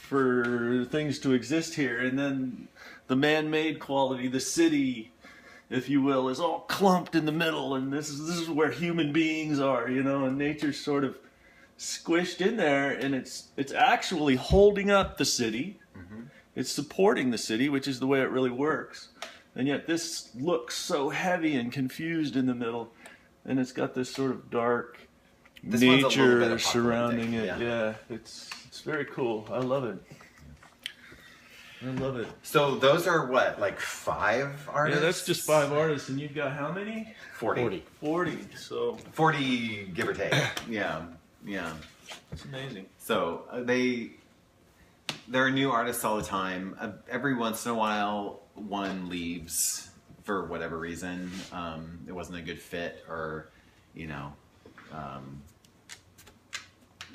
for things to exist here, and then the man-made quality, the city, if you will, is all clumped in the middle, and this is where human beings are, you know, and nature's sort of squished in there, and it's actually holding up the city. It's supporting the city, which is the way it really works. And yet this looks so heavy and confused in the middle, and it's got this sort of dark nature surrounding it. Yeah, it's very cool. I love it. I love it. So those are what, like 5 artists? Yeah, that's just 5 artists, and you've got how many? 40. 40. So 40, give or take. Yeah. It's amazing. So there are new artists all the time. Every once in a while, one leaves for whatever reason. It wasn't a good fit, or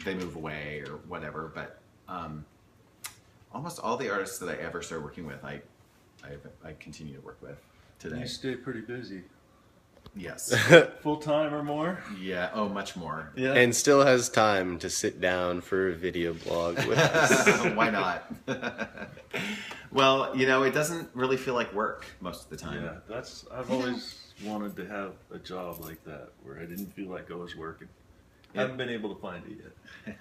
they move away or whatever. But almost all the artists that I ever started working with, I continue to work with today. You stay pretty busy. Yes. Full time or more? Yeah. Oh, much more. Yeah. And still has time to sit down for a video blog with us. Why not? Well, it doesn't really feel like work most of the time. Yeah, I've always wanted to have a job like that where I didn't feel like I was working. I haven't been able to find it yet.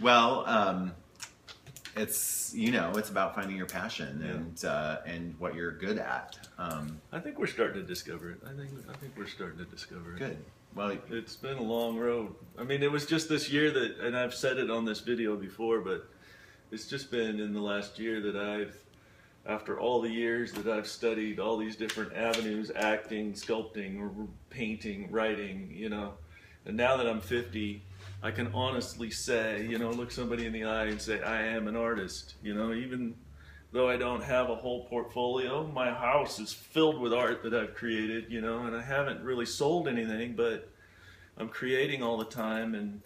Well, it's about finding your passion and what you're good at. I think we're starting to discover it. I think we're starting to discover it. Good. Well, it's been a long road. I mean, it was just this year that, and I've said it on this video before, but it's just been in the last year that after all the years that I've studied all these different avenues, acting, sculpting, painting, writing, and now that I'm 50, I can honestly say, look somebody in the eye and say, I am an artist. Even though I don't have a whole portfolio, my house is filled with art that I've created, and I haven't really sold anything, but I'm creating all the time, and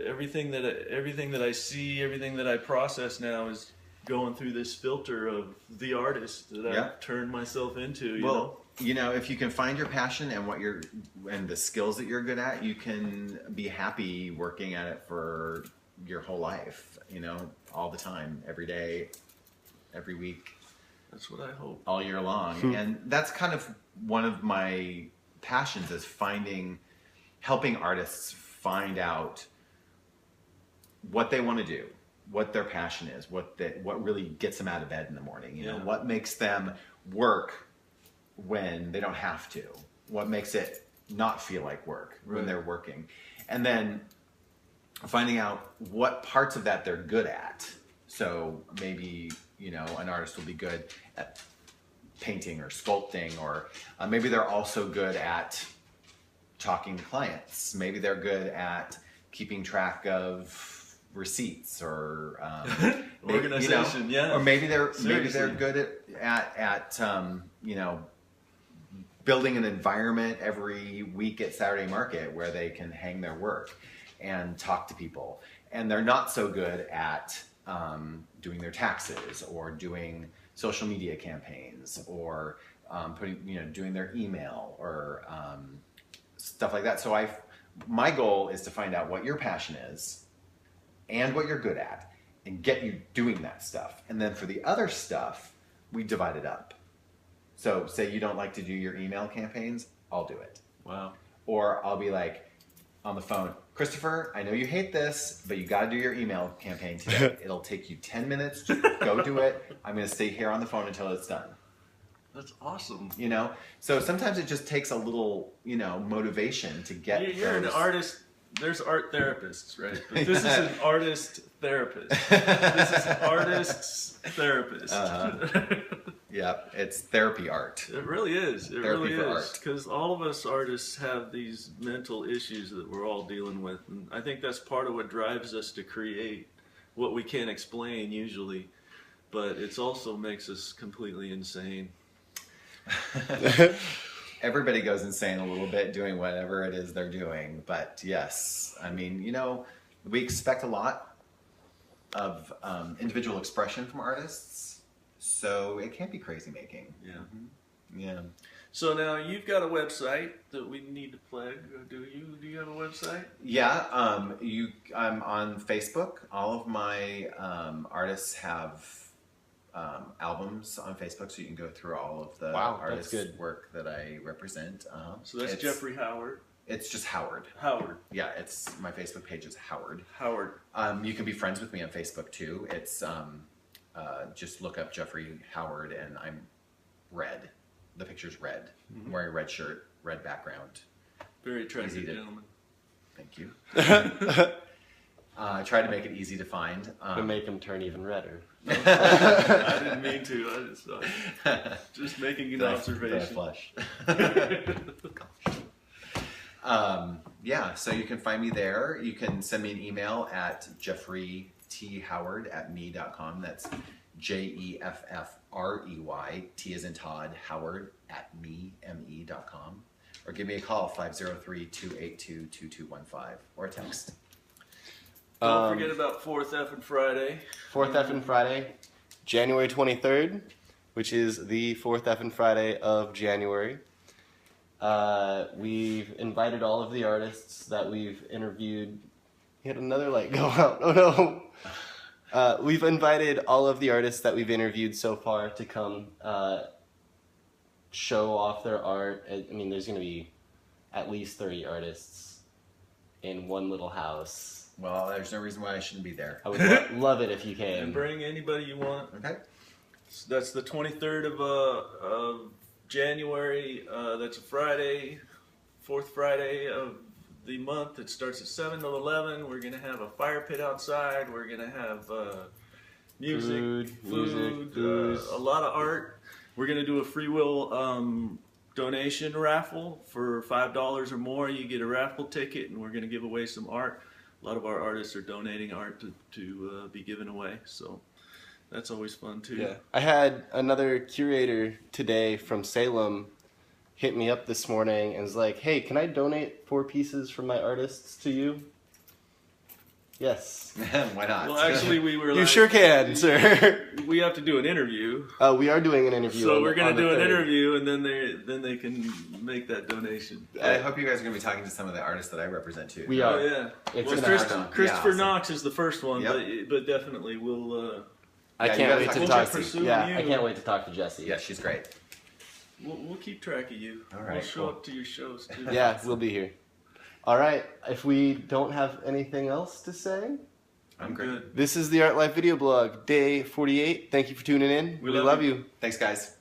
everything that I see, everything that I process now is going through this filter of the artist that I've turned myself into, you know? If you can find your passion and the skills that you're good at, you can be happy working at it for your whole life, all the time, every day, every week. That's what I hope. All year long. And that's kind of one of my passions, is helping artists find out what they want to do, what their passion is, what really gets them out of bed in the morning, what makes them work when they don't have to, what makes it not feel like work when they're working, and then finding out what parts of that they're good at. So maybe an artist will be good at painting or sculpting, or maybe they're also good at talking to clients. Maybe they're good at keeping track of receipts or organization, or maybe they're good at building an environment every week at Saturday Market where they can hang their work and talk to people. And they're not so good at doing their taxes or doing social media campaigns or doing their email or stuff like that. So my goal is to find out what your passion is and what you're good at and get you doing that stuff. And then for the other stuff, we divide it up. So say you don't like to do your email campaigns, I'll do it. Wow. Or I'll be like on the phone, Christopher, I know you hate this, but you got to do your email campaign today. It'll take you 10 minutes. Just go do it. I'm going to stay here on the phone until it's done. That's awesome. So sometimes it just takes a little, motivation to get You're an artist. There's art therapists, right? But this is an artist therapist. This is an artist's therapist. Yeah, it's therapy art. It really is. It Therapy really for is. Because all of us artists have these mental issues that we're all dealing with. And I think that's part of what drives us to create what we can't explain usually. But it also makes us completely insane. Everybody goes insane a little bit doing whatever it is they're doing. But yes, I mean, we expect a lot of individual expression from artists. So it can't be crazy making. Yeah. Yeah. So now you've got a website that we need to plug. Do you? Do you have a website? Yeah, I'm on Facebook. All of my artists have albums on Facebook, so you can go through all of the Wow, that's artists' good. work that I represent. So that's Jeffrey Howard. It's just Howard. Howard. Yeah, it's my Facebook page is Howard. Howard. You can be friends with me on Facebook too. It's just look up Jeffrey Howard, and I'm red. The picture's red. I'm wearing a red shirt, red background. Very attractive Easy to- gentleman. Thank you. I tried to make it easy to find. To make him turn even redder. I didn't mean to. Just making an Did I observation. flush? Yeah, so you can find me there. You can send me an email at jeffreythoward@me.com. That's JEFFREY, T as in Todd, Howard @me.com. Or give me a call, 503-282-2215, or a text. Don't forget about 4th Effing Friday. 4th effing Friday, January 23rd, which is the 4th effing Friday of January. We've invited all of the artists that we've interviewed. He had another light go out. Oh no. We've invited all of the artists that we've interviewed so far to come show off their art. I mean, there's going to be at least 30 artists in one little house. Well, there's no reason why I shouldn't be there. I would love it if you And came. bring anybody you want. Okay. So that's the 23rd of January. That's a Friday, 4th Friday of the month. It starts at 7 till 11. We're going to have a fire pit outside. We're going to have music, food, booze. a lot of art. We're going to do a free will donation raffle. For $5 or more, you get a raffle ticket, and we're going to give away some art. A lot of our artists are donating art to be given away, so that's always fun too. Yeah. I had another curator today from Salem hit me up this morning and was like, hey, can I donate 4 pieces from my artists to you? Yes. Why not? Well, actually, we were. You like, sure can, sir. We have to do an interview, We are doing an interview. so on we're the- going on to the do an 3rd. interview, and then they can make that donation. I hope you guys are going to be talking to some of the artists that I represent too. We Oh are. yeah. It's Well, gonna happen. Christopher Yeah, awesome. Knox is the first one, Yep. but definitely we'll I Yeah, you can't gotta wait talk to to talk Jessie. to you. Yeah, you. I can't wait to talk to Jessie. Yeah, she's great. we'll keep track of you. All right, We'll show cool. up to your shows too. Yeah, we'll be here. All right. If we don't have anything else to say, I'm great. Good. this is the Art Life Video Blog, day 48. Thank you for tuning in. We We love love you. you. Thanks, guys.